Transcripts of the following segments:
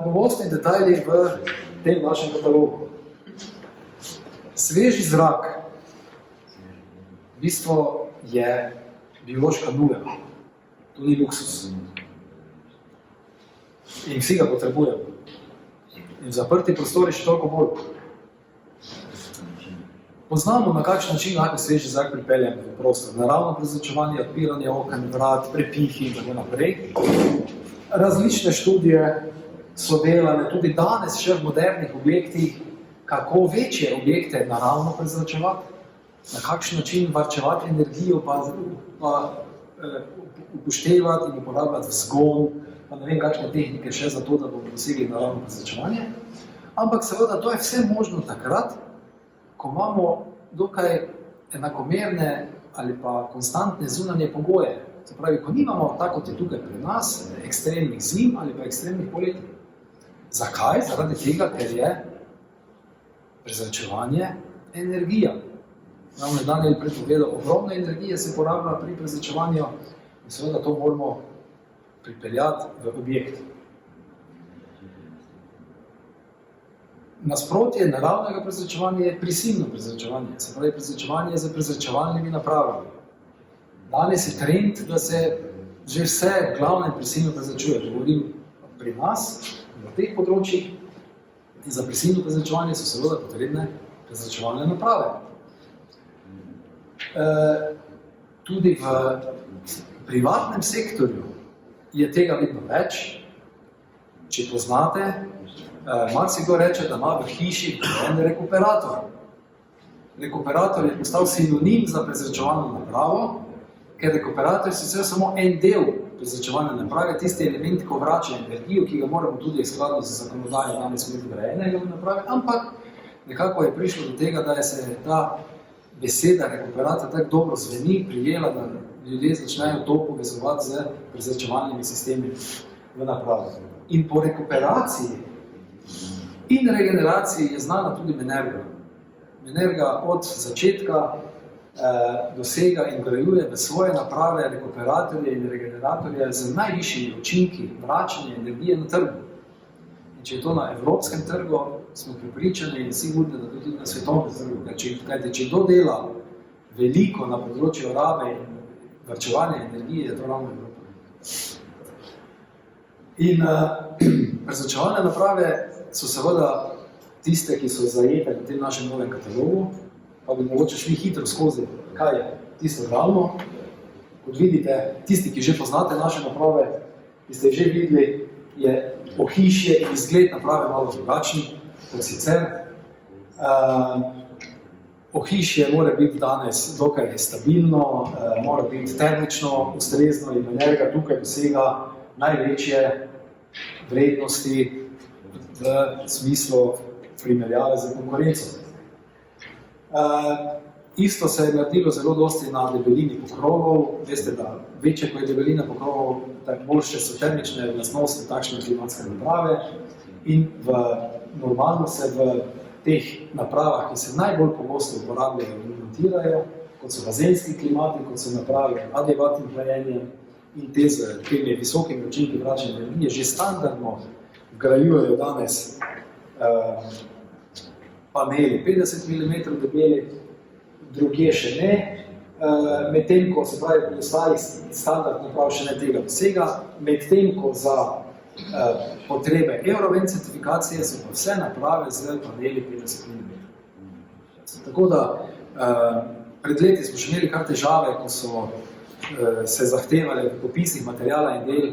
Novostni detajli v tem našem katalogu. Sveži zrak v bistvu je biološka nula. To ni luksus. In vsi ga potrebujemo. In v zaprti prostori še toliko bolj. Poznamo, na kakšen način lahko sveži zrak pripeljemo v prostor. Naravno prezračevanje, odpiranje oken, vrat, prepihi in tako naprej. Različne študije so delane tudi danes še v modernih objektih, kako večje objekte naravno prezračevati, na kakšen način varčevati energijo, pa upoštevati in uporabljati vzgon, pa ne vem, kakšne tehnike še za to, da bomo dosegli naravno prezračevanje. Ampak seveda to je vse možno takrat, ko imamo dokaj enakomerne ali pa konstantne zunanje pogoje. Se pravi, ko nimamo, tako kot je tukaj pri nas, ekstremnih zim ali pa ekstremnih poletij. Zakaj? Zaradi tega, ker je prezračevanje energija. Ravno je Daniel predpovedal, ogromno energije se porablja pri prezračevanju in seveda to moramo pripeljati v objekt. Nasprotje naravnega prezračevanja je prisilno prezračevanje, se pravi prezračevanje z prezračevalnimi napravami. Danes je trend, da se že vse v glavnem prisilno prezračuje. Govorim pri nas, v teh področjih, in za prisilno prezračevanje so seveda potrebne prezračevalne naprave. Tudi v privatnem sektorju je tega vedno več. Če poznate, marsikdo reče, da ima v hiši en rekuperator. Rekuperator je postal sinonim za prezračevalno napravo, ker rekuperator je sicer samo en del prezračevalne naprave, tisti element, ko vrača energijo, ki ga moramo tudi skladno z zakonodajo danes imeti vgrajene naprave, ampak nekako je prišlo do tega, da je se ta beseda rekuperator tako dobro zveni, prijela, da ljudje začnejo to povezovati z prezračevalnimi sistemi v napravi. In po rekuperaciji in regeneraciji je znana tudi Menerga. Menerga od začetka dosega in vgrajuje v svoje naprave rekuperatorje in regeneratorje z najvišjimi učinki vračanja energije na trgu. In če je to na evropskem trgu, smo pripričani in sigurni, da to tudi na svetovnem trgu. Kajte, če kdo dela veliko na področju rabe in varčevanja energije, je to ravno Evropa. In prezračevalne naprave so seveda tiste, ki so zajete v tem našem novem katalogu, pa bi mogoče šli hitro skozi, kaj je tisto glavno. Kot vidite, tisti, ki že poznate naše naprave, ki ste že videli, je ohišje in izgled naprave malo drugačni, kot sicer. Ohišje mora biti danes dokaj stabilno, mora biti termično, ustrezno in Menerga tukaj dosega največje vrednosti v smislu primerjave z konkurenco. Isto se je naredilo zelo dosti na debelini pokrovov. Veste, da večje, ko je debelina pokrovov, tako boljše so termične lastnosti takšne klimatske naprave in normalno se v teh napravah, ki se najbolj pogosto uporabljajo in montirajo, kot so bazenski klimati, kot so naprave adiabatnim hlajenjem in te z temi visokimi učinki vračanja energije, že standardno vgrajujejo danes paneli 50 mm debeli, drugje še ne, medtem ko se pravi pri ostalih standard naprav še ne tega dosega, medtem ko za potrebe Eurovent certifikacije so pa vse naprave z paneli 50 mm. Tako da pred leti smo še imeli kar težave, ko so se zahtevali v popisih materijala in del,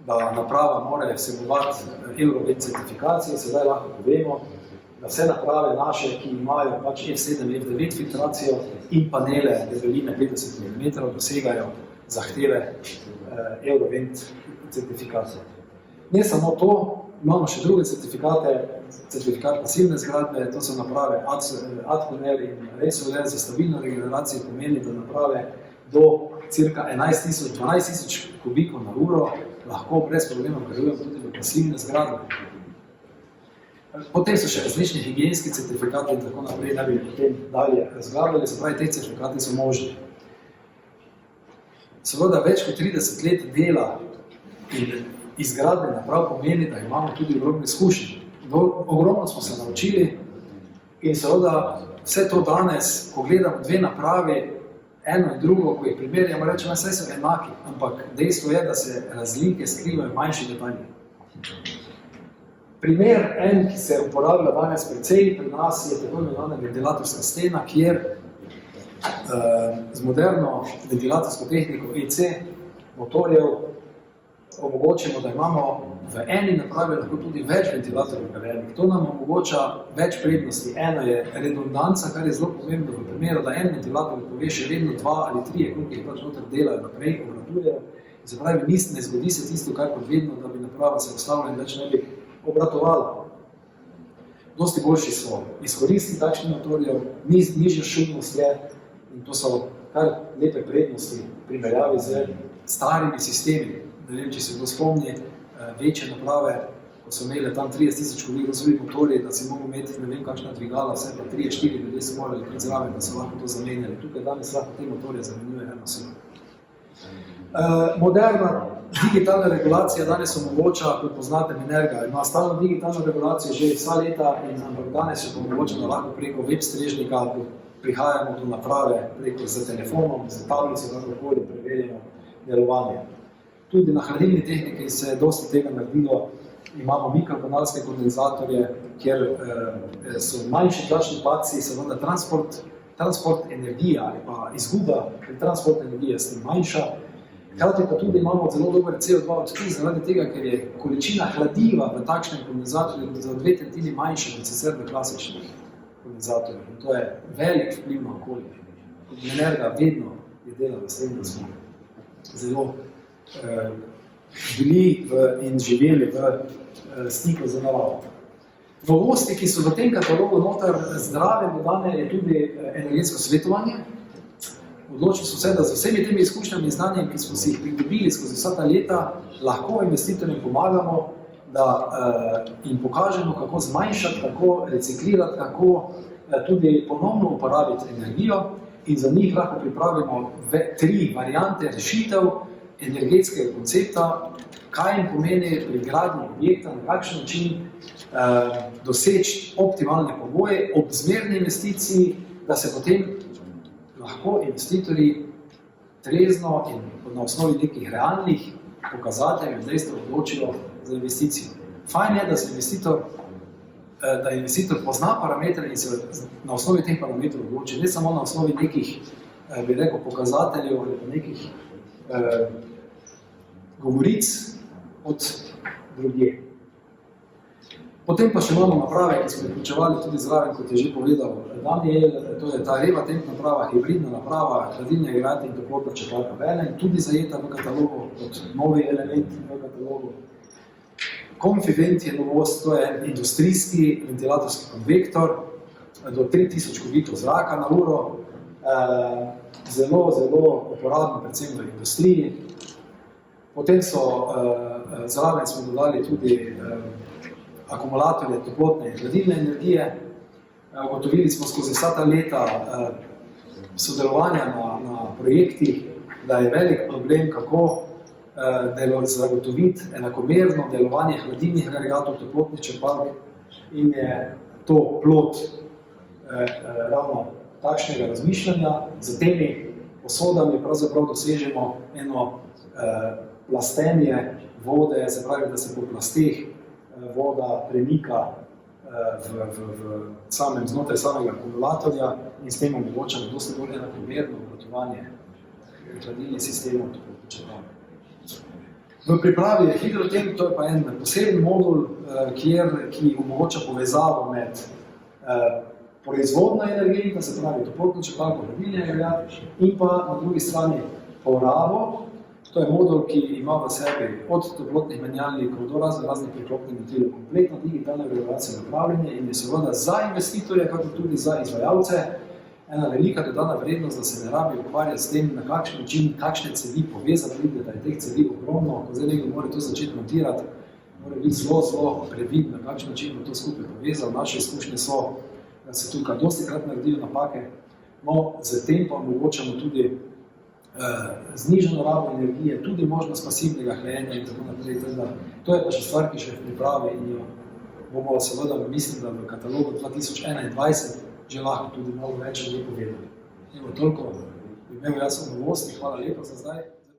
da naprava mora vsebovati Eurovent certifikacijo, sedaj lahko povemo, da vse naprave naše, ki imajo pač F7, F9 filtracijo in panele debeline 50 mm dosegajo zahteve Eurovent certifikacije. Ne samo to, imamo še druge certifikate, certifikat pasivne zgradbe, to so naprave Adconer in Resoler za stabilno regeneracijo, pomeni, da naprave do cirka 12,000 kubikov na uro lahko brez problema vgrajujemo tudi v pasivne zgradbe. Potem so še različni higienski certifikati in tako naprej, da bi potem dalje razglabljali, se pravi, te certifikati so možni. Seveda več kot 30 let dela in izgradbe naprav pomeni, da imamo tudi ogromne izkušnje. Ogromno smo se naučili in seveda vse to danes, ko gledamo dve napravi, eno in drugo, ko jih primerjamo, rečemo, vse so enaki, ampak dejstvo je, da se razlike skrivajo v manjših detaljih. Primer en, ki se uporablja danes precej pri nas, je tako imenovana ventilatorska stena, kjer z moderno ventilatorsko tehniko EC motorjev omogočimo, da imamo v eni napravi lahko tudi več ventilatorjev prevelik. To nam omogoča več prednosti. Eno je redundanca, kar je zelo pomembno v primeru, da en ventilator pove še vedno 2 ali 3, koliko jih pač noter delajo naprej, obratujejo. Se pravi, ne zgodi se tisto, kar kot vedno, da bi naprava se ustavila in več ne bi obratovala. Dosti boljši so izkoristi takšnih motorjev, nižja šumnost je in to so kar lepe prednosti v primerjavi z starimi sistemi. Ne vem, če se kdo spomni, večje naprave, ko so imeli tam 30 000 kubik razvoj motorje, da si mogel imeti ne vem kakšna dvigala, vse pa 3-4 ljudje so morali pred zraven, da so lahko to zamenjali. Tukaj danes lahko te motorje zamenjuje eno osebo. Moderna digitalna regulacija danes omogoča, kot poznate Minerga, ima stalno digitalno regulacijo že vsa leta, ampak danes je omogoča, da lahko preko web strežnika prihajamo do naprave, preko z telefonom, z tablico, kakorkoli preverjamo delovanje. Tudi na hladilni tehniki se je dosti tega naredilo. Imamo mikrokanalske kondenzatorje, kjer so manjši tlačni padci, seveda transport energije ali pa izguba transport energije s tem manjša. Hkrati pa tudi imamo zelo dober CO2 odtis, zaradi tega, ker je količina hladiva v takšnem kondenzatorju za 2/3 manjša kot sicer v klasičnih kondenzatorjih. In to je velik vpliv na okolje. Minerga vedno je delala s tem, da smo zelo bili in živeli v stiku z naravo. Novosti, ki so v tem katalogu noter zdrave dodane, je tudi energetsko svetovanje. Odločili so se, da z vsemi temi izkušnjami in znanjem, ki smo si jih pridobili skozi vsa ta leta, lahko investitorjem pomagamo, da jim pokažemo, kako zmanjšati, kako reciklirati, kako tudi ponovno uporabiti energijo in za njih lahko pripravimo 3 variante rešitev energetskega koncepta, kaj jim pomeni pri gradnji objekta, na kakšen način doseči optimalne pogoje ob zmerni investiciji, da se potem lahko investitorji trezno in na osnovi nekih realnih pokazateljev in dejstev odločijo za investicijo. Fajn je, da investitor pozna parametre in se na osnovi teh parametrov odloči, ne samo na osnovi nekih, bi rekel, pokazateljev ali nekih govoric od drugje. Potem pa še imamo naprave, ki smo vključevali tudi zraven, kot je že povedal Daniel, to je ta REVA-temp naprava, hibridna naprava, hladilni agregat in toplotna črpalka Velen, tudi zajeta v katalogu kot novi element v katalogu. Confident je novost, to je industrijski ventilatorski konvektor do 3000 kubikov zraka na uro, zelo uporaben predvsem v industriji. Potem zraven smo dodali tudi akumulatorje toplotne in hladilne energije. Ugotovili smo skozi vsa ta leta sodelovanja na projektih, da je velik problem, kako zagotoviti enakomerno delovanje hladilnih agregatov, toplotnih črpalk in je to plod ravno takšnega razmišljanja. Z temi posodami pravzaprav dosežemo eno plastenje vode, se pravi, da se po plasteh voda premika znotraj samega akumulatorja in s tem omogočamo dosti bolj enakomerno obratovanje hladilnih sistemov. V pripravi je hidrotemp, to je pa en poseben modul, ki omogoča povezavo med proizvodno energento, se pravi toplotno črpalko, hladilni agregat, in pa na drugi strani porabo. To je modul, ki ima v sebi od toplotnih menjalnikov do raznih priklopnih ventilov kompletno digitalno regulacijo napravljanje in je seveda za investitorje, kako tudi za izvajalce, ena velika dodana vrednost, da se ne rabi ukvarjati s tem, na kakšen način, kakšne cevi povezati, vidite, da je teh cevi ogromno, ko zdaj nekdo mora to začeti montirati, mora biti zelo previdno, na kakšen način bo to skupaj povezal. Naše izkušnje so, da se tukaj dostikrat naredijo napake, no, z tem pa omogočamo tudi znižano rabo energije, tudi možnost pasivnega hlajenja in tako naprej. To je pa še stvar, ki še v pripravi in jo bomo seveda, mislim, da v katalogu 2021 že lahko tudi malo več ljudi povedali. Evo, toliko, imel jaz o novosti, hvala lepa za zdaj.